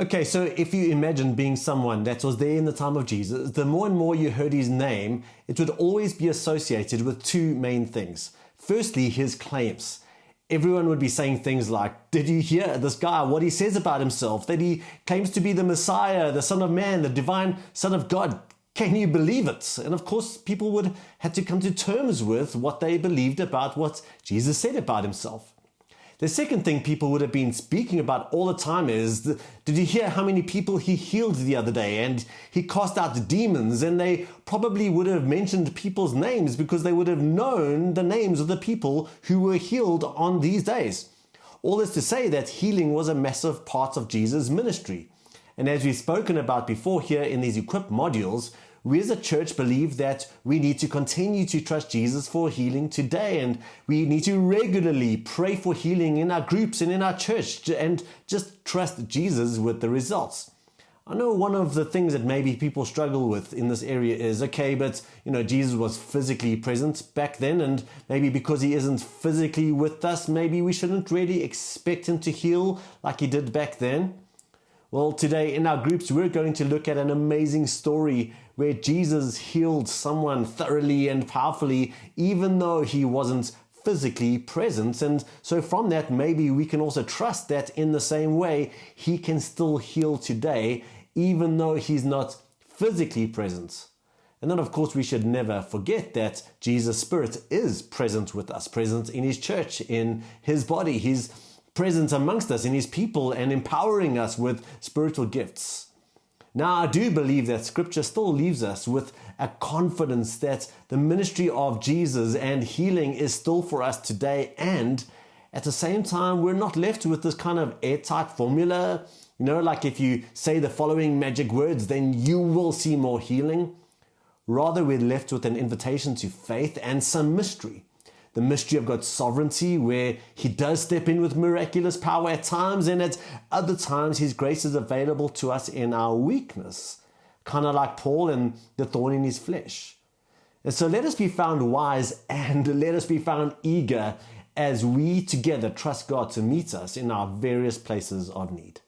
Okay, so if you imagine being someone that was there in the time of Jesus, the more and more you heard his name, it would always be associated with two main things. Firstly, his claims. Everyone would be saying things like, did you hear this guy, what he says about himself, that he claims to be the Messiah, the Son of Man, the divine Son of God? Can you believe it? And of course, people would have to come to terms with what they believed about what Jesus said about himself. The second thing people would have been speaking about all the time is, did you hear how many people he healed the other day? And he cast out demons, and they probably would have mentioned people's names because they would have known the names of the people who were healed on these days. All this to say that healing was a massive part of Jesus' ministry. And as we've spoken about before here in these Equip modules, we as a church believe that we need to continue to trust Jesus for healing today, and we need to regularly pray for healing in our groups and in our church and just trust Jesus with the results. I know one of the things that maybe people struggle with in this area is, okay, but Jesus was physically present back then, and maybe because he isn't physically with us, maybe we shouldn't really expect him to heal like he did back then. Well, today in our groups, we're going to look at an amazing story where Jesus healed someone thoroughly and powerfully, even though he wasn't physically present. And so from that, maybe we can also trust that in the same way, he can still heal today, even though he's not physically present. And then, of course, we should never forget that Jesus' Spirit is present with us, present in his church, in his body. He's present amongst us in his people and empowering us with spiritual gifts. Now, I do believe that Scripture still leaves us with a confidence that the ministry of Jesus and healing is still for us today, and at the same time, we're not left with this kind of airtight formula, like if you say the following magic words, then you will see more healing. Rather, we're left with an invitation to faith and some mystery. The mystery of God's sovereignty, where he does step in with miraculous power at times, and at other times his grace is available to us in our weakness, kind of like Paul and the thorn in his flesh. And so let us be found wise and let us be found eager as we together trust God to meet us in our various places of need.